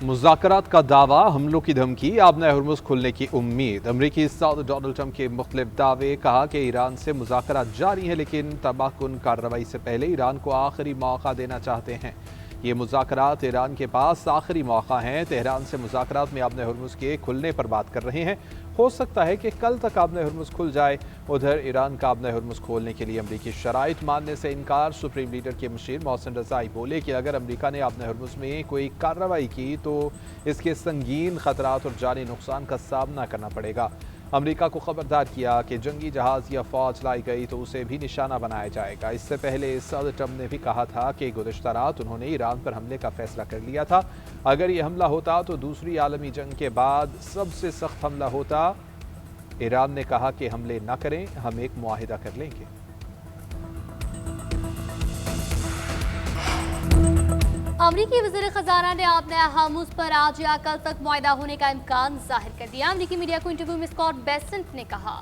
मुज़ाकरात का दावा, हमलों की धमकी, आबना हुर्मुज़ खुलने की उम्मीद। अमरीकी सदर डोनाल्ड ट्रंप के मुख्तलिफ दावे। कहा कि ईरान से मुज़ाकरात जारी हैं, लेकिन तबाहकुन कार्रवाई से पहले ईरान को आखिरी मौका देना चाहते हैं। ये मुज़ाकरात ईरान के पास आखिरी मौका हैं। तेहरान से मुज़ाकरात में आबना हुर्मुज़ के खुलने पर बात कर रहे हैं। हो सकता है कि कल तक आबना हुर्मुज़ खुल जाए। उधर ईरान का आबना हुर्मुज़ खोलने के लिए अमरीकी शराइत मानने से इनकार। सुप्रीम लीडर के मुशीर मोहसिन रज़ाई बोले कि अगर अमरीका ने आबना हुर्मुज़ में कोई कार्रवाई की तो इसके संगीन खतरात और जानी नुकसान का सामना करना पड़ेगा। अमरीका को खबरदार किया कि जंगी जहाज़ या फौज लाई गई तो उसे भी निशाना बनाया जाएगा। इससे पहले सदर ट्रंप ने भी कहा था कि गुज़श्ता रात उन्होंने ईरान पर हमले का फैसला कर लिया था। अगर ये हमला होता तो दूसरी आलमी जंग के बाद सबसे सख्त हमला होता। ईरान ने कहा कि हमले न करें, हम एक मुआहिदा कर लेंगे। अमरीकी वज़ीर ख़ज़ाना ने आबना हुर्मुज़ पर आज या कल तक मुआहिदा होने का इम्कान जाहिर कर दिया। अमरीकी मीडिया को इंटरव्यू में स्कॉट बेसेंट ने कहा,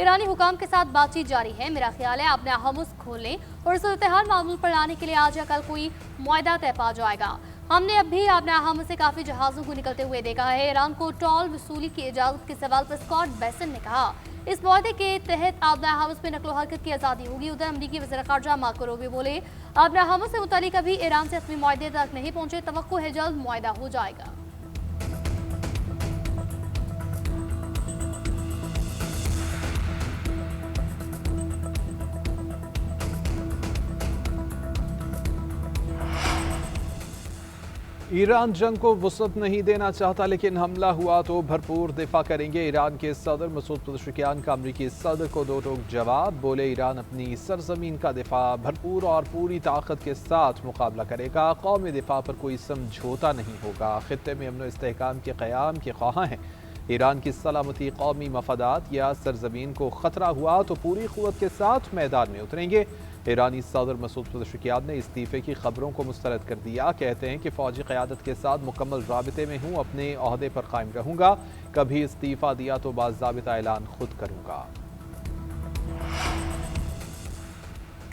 ईरानी हुकाम के साथ बातचीत जारी है। मेरा ख्याल है आबना हुर्मुज़ खोलने और सूरत-ए-हाल मामूल पर लाने के लिए आज या कल कोई मुआहिदा तय पा जाएगा। हमने अब भी आबना हुर्मुज़ से काफ़ी जहाज़ों को निकलते हुए देखा है। ईरान को टोल वसूली की इजाज़त के सवाल पर स्कॉट बेसेंट ने कहा, इस मुआहदे के तहत आबना हुर्मुज़ में नकलो हरकत की आज़ादी होगी। उधर अमरीकी वज़ीर ख़ारजा मार्को रूबियो बोले, आबना हुर्मुज़ से मुतालिक अभी ईरान से अपने मुआहदे तक नहीं पहुंचे, तवक्को है जल्द मुआहदा हो जाएगा। ईरान जंग को वसअत नहीं देना चाहता, लेकिन हमला हुआ तो भरपूर दिफा करेंगे। ईरान के सदर मसूद पज़ेश्कियान का अमरीकी सदर को दो टोक जवाब। बोले, ईरान अपनी सरजमीन का दिफा भरपूर और पूरी ताकत के साथ मुकाबला करेगा। कौमी दिफा पर कोई समझौता नहीं होगा। खित्ते में अमन इस्तेहकाम के क़याम के ख्वाहां हैं। ईरान की सलामती, कौमी मफादात या सरजमीन को ख़तरा हुआ तो पूरी क़ुव्वत के साथ मैदान में उतरेंगे। ईरानी सदर मसूद पज़ेश्कियान ने इस्तीफ़े की खबरों को मुस्तरद कर दिया। कहते हैं कि फ़ौजी क़यादत के साथ मुकम्मल राबिते में हूँ, अपने ओहदे पर कायम रहूँगा। कभी इस्तीफ़ा दिया तो बाज़ाबिता ऐलान खुद करूँगा।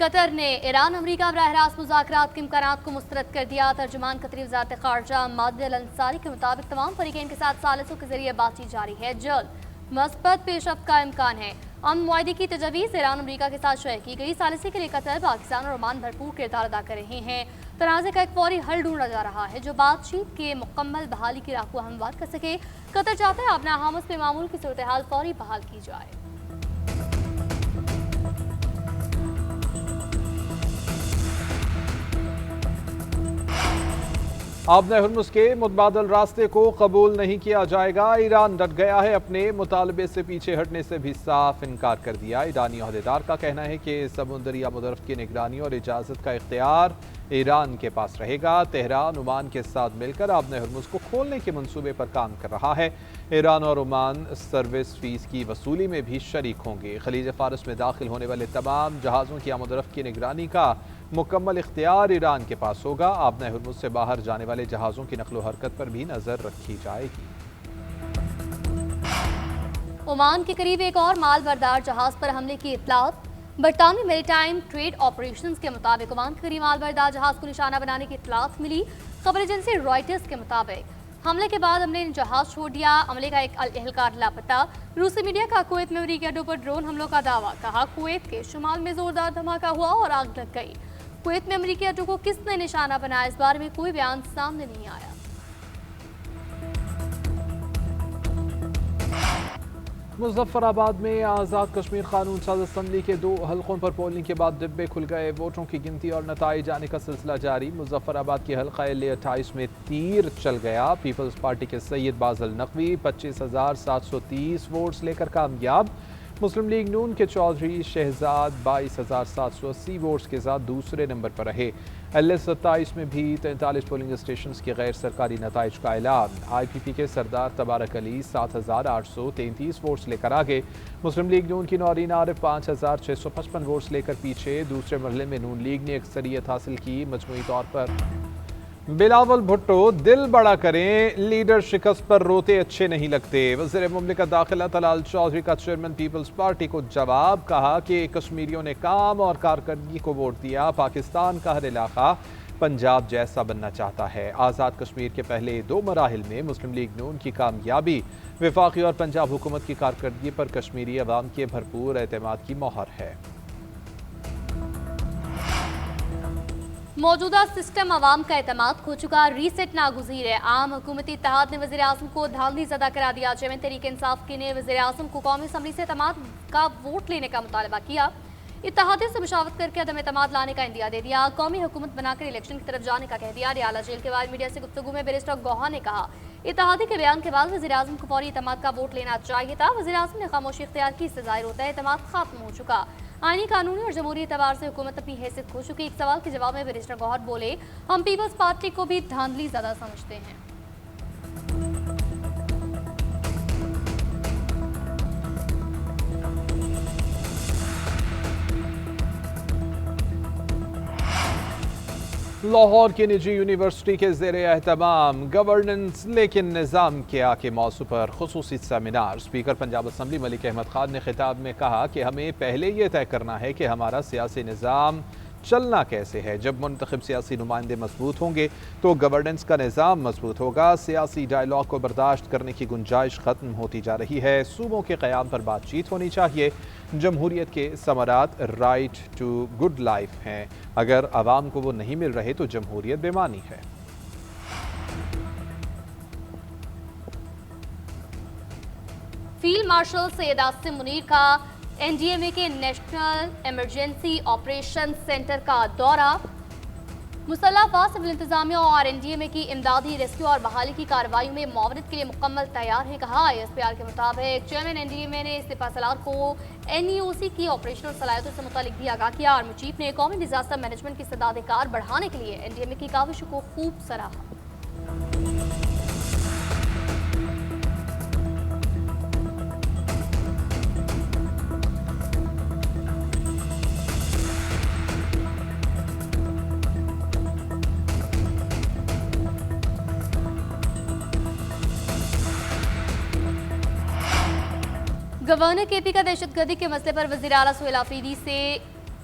कतर ने ईरान अमरीका बराह रास्त मुज़ाकरात के इम्कानात को मुस्तरद कर दिया। तर्जुमान कतरी वज़ारत ख़ारजा माजिद अल अंसारी के मुताबिक तमाम फरीक़ैन के साथ सालिसों के जरिए बातचीत जारी है। जल्द मस्बत पेशरफ्त का इम्कान है। अमन मुआहदे की तजवीज़ ईरान अमरीका के साथ शेयर की गई। सालिसी के लिए कतर, पाकिस्तान और ओमान भरपूर किरदार अदा कर रहे हैं। तनाज़े का एक फौरी हल ढूंढा जा रहा है जो बातचीत के मुकम्मल बहाली की राह को हमवार कर सके। कतर चाहता है आबना हुर्मुज़ में मामूल की सूरत हाल फौरी बहाल की जाए। आबना हुर्मुज़ के मुतबादल रास्ते को कबूल नहीं किया जाएगा। ईरान डट गया है। अपने मुतालबे से पीछे हटने से भी साफ इनकार कर दिया। ईरानी अहदेदार का कहना है कि समुद्री या मुदरफ की निगरानी और इजाज़त का इख्तियार ईरान के पास रहेगा। तेहरान ओमान के साथ मिलकर आबना हुर्मुज़ को खोलने के मंसूबे पर काम कर रहा है। ईरान और ओमान सर्विस फीस की वसूली में भी शरीक होंगे। खलीज फारस में दाखिल होने वाले तमाम जहाज़ों की आमदरफ्त की निगरानी का मुकम्मल इख्तियार ईरान के पास होगा। आबना हुर्मुज़ से बाहर जाने वाले जहाज़ों की नकलो हरकत पर भी नज़र रखी जाएगी। ओमान के करीब एक और माल बरदार जहाज पर हमले की इत्तलात। बरतानवी मेरीटाइम ट्रेड ऑपरेशंस के मुताबिक ओमान के करीब माल बरदार जहाज को निशाना बनाने की इत्तलात मिली। खबर एजेंसी रॉयटर्स के मुताबिक हमले के बाद हमले ने जहाज छोड़ दिया। हमले का एक एहलकार लापता। रूसी मीडिया का कुवैत में अमरीकी अड्डों पर ड्रोन हमलों का दावा। कहा, कुवैत के शुमाल में जोरदार धमाका हुआ और आग लग गई। कुवैत में अमरीकी अड्डों को किसने निशाना बनाया, इस बारे में कोई बयान सामने नहीं आया। मुजफ्फराबाद में आज़ाद कश्मीर कानून साज असम्बली के 2 हलकों पर पोलिंग के बाद डिब्बे खुल गए। वोटों की गिनती और नताइज आने का सिलसिला जारी। मुजफ्फराबाद के हल्का L28 में तीर चल गया। पीपल्स पार्टी के सैयद बाज़ल नकवी 25,730 वोट्स लेकर कामयाब। मुस्लिम लीग नून के चौधरी शहजाद 22,780 वोट्स के साथ दूसरे नंबर पर रहे। L27 में भी 43 पोलिंग स्टेशन के गैर सरकारी नताइज का ऐलान। IPP के सरदार तबारक अली 7,833 वोट्स लेकर आगे। मुस्लिम लीग नून की नौरीन आरिफ 5,655 वोट्स लेकर पीछे। दूसरे मरहले में नून लीग ने अक्सरियत हासिल की। मजमूई तौर पर बिलावल भुट्टो, दिल बड़ा करें, लीडर शिकस्त पर रोते अच्छे नहीं लगते। वज़ीर मुमलिकत दाखिला तलाल चौधरी का चेयरमैन पीपल्स पार्टी को जवाब। कहा कि कश्मीरियों ने काम और कारकर्दगी को वोट दिया। पाकिस्तान का हर इलाका पंजाब जैसा बनना चाहता है। आज़ाद कश्मीर के पहले 2 मराहिल में मुस्लिम लीग नून की कामयाबी वफाकी और पंजाब हुकूमत की कारकर्दगी पर कश्मीरी अवाम के भरपूर एतमाद की मोहर है। मौजूदा सिस्टम अवाम का एतमाद खो चुका, रीसेट नागुज़ीर है। आम हुकूमती इत्तेहाद ने वज़ीर आज़म को धांधली ज़दा करा दिया। चेयरमैन तहरीक इंसाफ की ने वज़ीर आज़म को कौमी असम्बली से एतमाद का वोट लेने का मुतालबा किया। इत्तेहादियों से मुशावरत करके अदम एतमाद लाने का इंदिया दे दिया। कौमी हुकूमत बनाकर इलेक्शन की तरफ जाने का कह दिया। रियाला जेल के बाद मीडिया से गुफ्तगू में बैरिस्टर गौहर ने कहा, इत्तेहादी के बयान के बाद वज़ीर आज़म को फौरी एतमाद का वोट लेना चाहिए था। वज़ीर आज़म ने खामोशी इख्तियार की, इससे ज़ाहिर होता है एतमाद खत्म हो चुका। आईनी, कानूनी और जमहूरी एतबार से हुकूमत अपनी हैसियत खो चुकी। एक सवाल के जवाब में बैरिस्टर गौहर बोले, हम पीपल्स पार्टी को भी धांधली ज़्यादा समझते हैं। लाहौर की निजी यूनिवर्सिटी के ज़ेरे एहतमाम गवर्नेंस लेकिन निज़ाम क्या के मौजू पर खुसूसी seminar. Speaker Punjab assembly Malik Ahmad Khan ने खिताब में कहा कि हमें पहले ये तय करना है कि हमारा सियासी निज़ाम चलना कैसे है। जब मुंतखब सियासी नुमाइंदे मजबूत होंगे तो गवर्नेंस का निज़ाम मजबूत होगा। सियासी डायलॉग को बर्दाश्त करने की गुंजाइश ख़त्म होती जा रही है। सूबों के क़याम पर बातचीत होनी चाहिए। जमहूरियत के समरात राइट टू गुड लाइफ हैं। अगर आवाम को वो नहीं मिल रहे तो जमहूरियत बेमानी है। फील्ड मार्शल सैयद आसिम मुनीर का एनडीएमए के नेशनल इमरजेंसी ऑपरेशन सेंटर का दौरा। मुसल्लह अफवाज, सिविल इंतजामिया और एनडीएमए की इमदादी, रेस्क्यू और बहाली की कार्रवाइयों में मुआवनत के लिए मुकम्मल तैयार है। कहा, ISPR के मुताबिक चेयरमैन एनडीएमए ने सिपहसालार को NEOC की ऑपरेशनल सलाहियतों से मुतालिक भी आगाह किया। आर्मी चीफ ने कौमी डिजास्टर मैनेजमेंट की सदाकार बढ़ाने के लिए एनडीएमए की काविशों को खूब सराहा। गवर्नर KP का दहशतगर्दी के मसले पर वज़ीर आला सुहेल आफरीदी से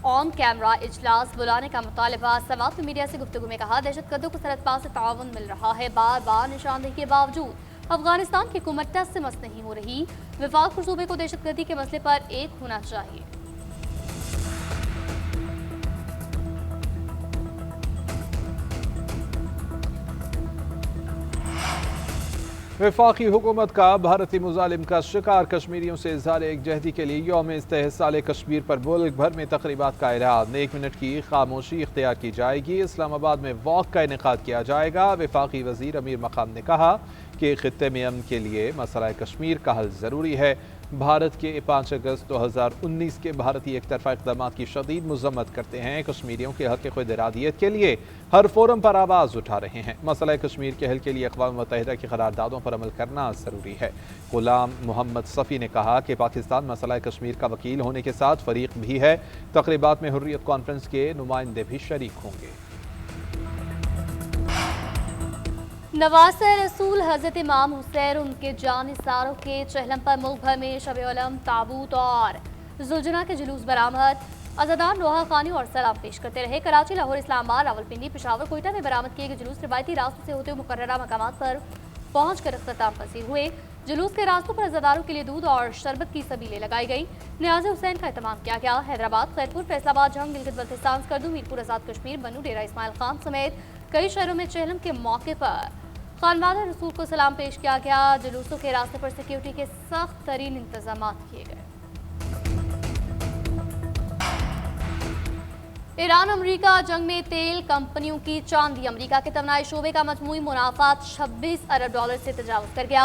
ऑन कैमरा इजलास बुलाने का मुतालबा। सवाल में मीडिया से गुफ्तगू में कहा, दहशतगर्दों को सरहद पार से ताउन मिल रहा है। बार बार निशानदेही के बावजूद अफगानिस्तान की हुकूमत टस से मस नहीं हो रही। वफाक और सूबे को दहशतगर्दी के मसले पर एक होना चाहिए। वफाकी हुकूमत का भारतीय मुजालिम का शिकार कश्मीरियों से इज़हार एकजहती के लिए यौम इस्तेहसाल कश्मीर पर मुल्क भर में तकरीबात का ऐलान। 1 मिनट की खामोशी इख्तियार की जाएगी। इस्लामाबाद में वॉक का इनेकाद किया जाएगा। वफाकी वज़ीर अमीर मकाम ने कहा कि खित्ते में अमन के लिए मसला कश्मीर का हल ज़रूरी है। भारत के 5 अगस्त 2019 के भारतीय एक तरफा इक़दामात की शदीद मज़म्मत करते हैं। कश्मीरियों के हक़ खुद इरादियत के लिए हर फोरम पर आवाज़ उठा रहे हैं। मसला कश्मीर के हल के लिए अक़वाम मुत्तहिदा की करारदादों पर अमल करना ज़रूरी है। गुलाम मोहम्मद सफ़ी ने कहा कि पाकिस्तान मसला कश्मीर का वकील होने के साथ फ़रीक भी है। तक़रीबात में हुर्रियत कॉन्फ्रेंस के नुमाइंदे भी शरीक होंगे। नवासे रसूल हज़रत इमाम हुसैन उनके जानिसारों के चहलम पर मुल्क भर में शब-ए-आलम, ताबूत और जुलजना के जुलूस बरामद। अज़ादान रोहा खानी और सलाम पेश करते रहे। कराची, लाहौर, इस्लामाबाद, रावलपिंडी, पेशावर, कोयटा में बरामद किए गए जुलूस रिवायती रास्तों से होते हुए मुकर्ररा मकामात पर पहुँच कर अख्ताम पसीर हुए। जुलूस के रास्तों पर अज़ादारों के लिए दूध और शरबत की सबीलें लगाई गई। न्याज़ हुसैन का एहतमाम किया गया। हैदराबाद, खैरपुर, फैसलाबाद, जंग, गिलगित बल्तिस्तान, स्कर्दू, मीरपुर, आज़ाद कश्मीर, बनू, डेरा इस्माइल खान समेत कई शहरों में चहलम के मौके पर खानवादा रसूल को सलाम पेश किया गया। जुलूसों के रास्ते पर सिक्योरिटी के सख्त तरीन इंतजाम किए गए। ईरान अमरीका जंग में तेल कंपनियों की चांदी। अमरीका के तवानाई शोबे का मजमूई मुनाफा $26 अरब से तजावुज कर गया।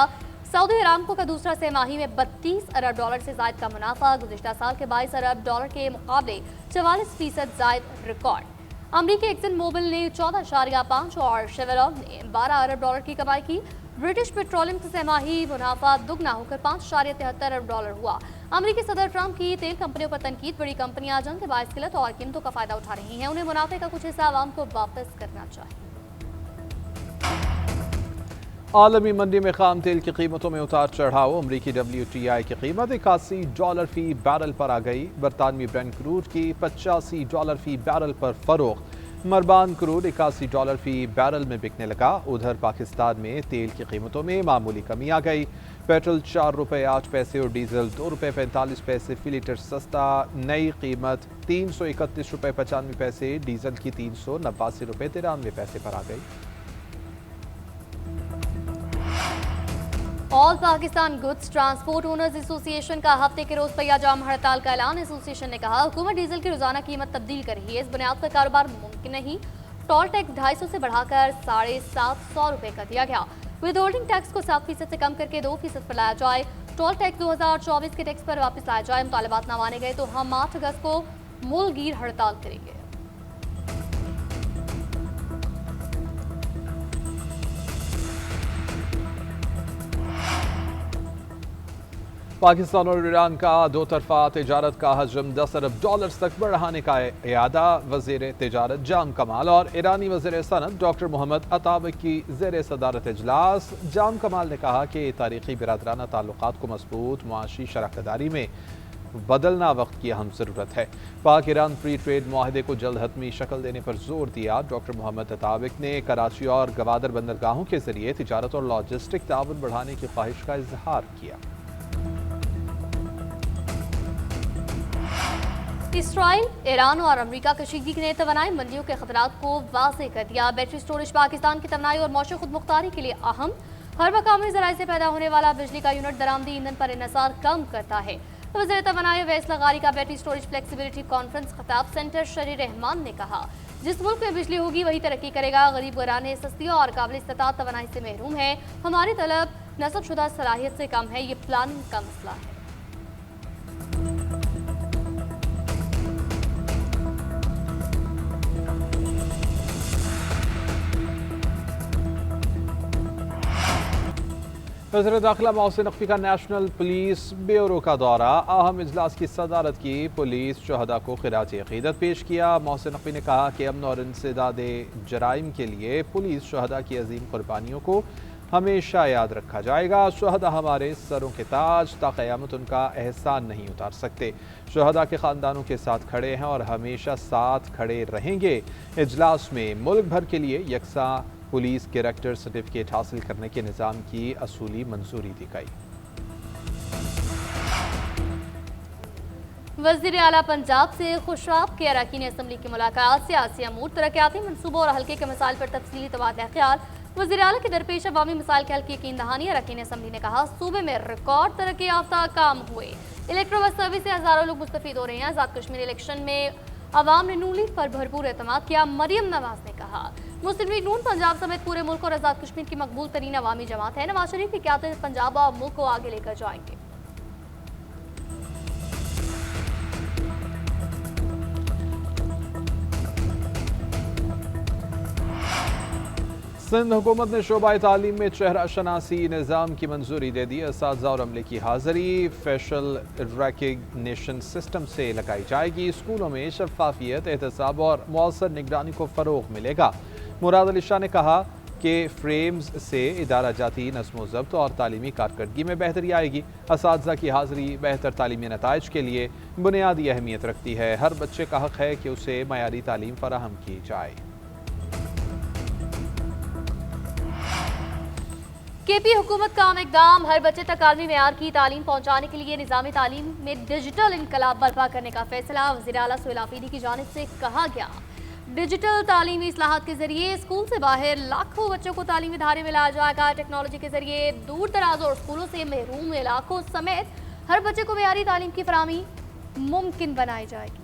सऊदी अरामको का दूसरा तिमाही में $32 अरब से जायद का मुनाफा। गुज़िश्ता साल के $22 अरब के मुकाबले 44% जायद रिकॉर्ड। अमरीकी एक्सन मोबिल ने 14.5 और शेवरॉन ने $12 अरब की कमाई की। ब्रिटिश पेट्रोलियम का तिमाही मुनाफा दुगना होकर $5.73 अरब हुआ। अमरीकी सदर ट्रंप की तेल कंपनियों पर तनकीद। बड़ी कंपनियां जंग के बायस किल्लत और कीमतों का फायदा उठा रही हैं। उन्हें मुनाफे का कुछ हिस्सा आवाम को वापस करना चाहिए। आलमी मंडी में खाम तेल की कीमतों में उतार चढ़ाव। अमरीकी WTI की कीमत $81 फी बैरल पर आ गई। बरतानवी ब्रेंट क्रूड की $85 फी बैरल पर फरोख्त। मरबान क्रूड $81 फी बैरल में बिकने लगा। उधर पाकिस्तान में तेल की कीमतों में मामूली कमी आ गई। पेट्रोल ₹4.08 और डीजल ₹2.45 फी लीटर सस्ता। नई कीमत ₹331.95, डीजल की ₹389.93 पर आ गई। All Pakistan goods transport owners association का हफ्ते के रोज पहिया जाम हड़ताल का ऐलान। एसोसिएशन ने कहा, हुकूमत डीजल की रोजाना कीमत तब्दील कर रही है, इस बुनियाद पर कारोबार मुमकिन नहीं। टोल टैक्स 250 से बढ़ाकर ₹750 कर दिया गया। विद होल्डिंग टैक्स को 7% से कम करके 2% पर लाया जाए। टोल टैक्स 2024 के टैक्स पर वापस लाया जाए। मुतालबात न माने गए तो हम 8 अगस्त को मुलगीर हड़ताल करेंगे। पाकिस्तान और ईरान का दो तरफा तिजारत का हजम $10 अरब तक बढ़ाने का इरादा। वज़ीर तिजारत जाम कमाल और ईरानी वज़ीर सनत डॉक्टर मोहम्मद अताबिक की ज़ेर सदारत इजलास। जाम कमाल ने कहा कि तारीखी बिरादराना ताल्लुकात को मजबूत मुआशी शराकतदारी में बदलना वक्त की अहम ज़रूरत है। पाक ईरान फ्री ट्रेड माहदे को जल्द हतमी शक्ल देने पर जोर दिया। डॉक्टर मोहम्मद अताबिक ने कराची और गवादर बंदरगाहों के जरिए तिजारत और लॉजिस्टिक ताउन बढ़ाने की ख्वाहिश का इजहार किया। इसराइल, ईरान और अमेरिका कशीदगी ने तवानाई मंडियों के खतरात को वाज़ेह कर दिया। बैटरी स्टोरेज पाकिस्तान की तवानाई और मौशी खुदमुख्तारी के लिए अहम। हर मकामी ज़राए से पैदा होने वाला बिजली का यूनिट दरामदी ईंधन पर इन्हिसार कम करता है। वज़ीर तवानाई वैस लगारी का बैटरी स्टोरेज फ्लेक्सिबिलिटी कॉन्फ्रेंस खिताब सेंटर शरी रहमान ने कहा, जिस मुल्क में बिजली होगी वही तरक्की करेगा। गरीब घराने सस्ती और काबिल इस्तेताअत तवानाई से महरूम है। हमारी तलब नस्बशुदा सलाहियत से कम है, ये प्लानिंग का मसला है। वज़ीर दाखिला मोहसिन नकवी का नेशनल पुलिस ब्यूरो का दौरा। अहम इजलास की सदारत की। पुलिस शहदा को खिराज अकीदत पेश किया। मोहसिन नकवी ने कहा कि अमन और इंसदादे जराइम के लिए पुलिस शहदा की अजीम कुर्बानियों को हमेशा याद रखा जाएगा। शहदा हमारे सरों के ताज, ता क़यामत उनका एहसान नहीं उतार सकते। शहदा के ख़ानदानों के साथ खड़े हैं और हमेशा साथ खड़े रहेंगे। इजलास में मुल्क भर के लिए यकसा पुलिस कैरेक्टर सर्टिफिकेट हासिल करने के निज़ाम की असूली मंजूरी दी गई। वज़ीर आला पंजाब से खुशराब के अरकान असम्बली की मुलाकात। सियासी अमूर, तरक्याती मनसूबों और हल्के के मसाइल पर तफसीली तबादला ख्याल। वज़ीर आला के दरपेश अवामी मसाइल के हल की यकीन दहानी। अरकान असम्बली ने कहा, सूबे में रिकॉर्ड तरक्की याफ्ता काम हुए। इलेक्ट्रो बस सर्विस से हज़ारों लोग मुस्तफ़ीद हो रहे हैं। आज़ाद कश्मीर इलेक्शन में अवाम ने नून लीग पर भरपूर एतमाद किया। मरियम नवाज ने कहा, मुस्लिम लीग नून पंजाब समेत पूरे मुल्क और आज़ाद कश्मीर की मकबूल तरीन अवामी जमात है। नवाज शरीफ की क़यादत पंजाब और मुल्क को आगे लेकर जाएंगे। सिंध हुकूमत ने शोबा तालीम में चेहरा शनासी निज़ाम की मंजूरी दे दी। असातिज़ा और अमले की हाज़िरी फेशल रिकग्निशन सिस्टम से लगाई जाएगी। स्कूलों में शफाफियत, एहतसाब और मौसर निगरानी को फ़रोग़ मिलेगा। मुराद अली शाह ने कहा कि फ्रेम्स से इदारा जाती नस्म ज़ब्त और तालीमी कारकर्दगी में बेहतरी आएगी। असातिज़ा की हाज़िरी बेहतर तालीमी नताइज के लिए बुनियादी अहमियत रखती है। हर बच्चे का हक़ है कि उसे मयारी तालीम फराहम की जाए। केपी हुकूमत का आम इक़दाम। हर बच्चे तक आलमी मेयार की तालीम पहुँचाने के लिए निज़ामी तालीम में डिजिटल इनकलाब बर्पा करने का फैसला। वज़ीर आला सुहेल आफरीदी की जानिब से कहा गया, डिजिटल तालीमी इस्लाहात के जरिए स्कूल से बाहर लाखों बच्चों को तालीमी धारे में लाया जाएगा। टेक्नोलॉजी के जरिए दूर दराज और स्कूलों से महरूम इलाकों समेत हर बच्चे को मेयारी तालीम की फराहमी मुमकिन बनाई जाएगी।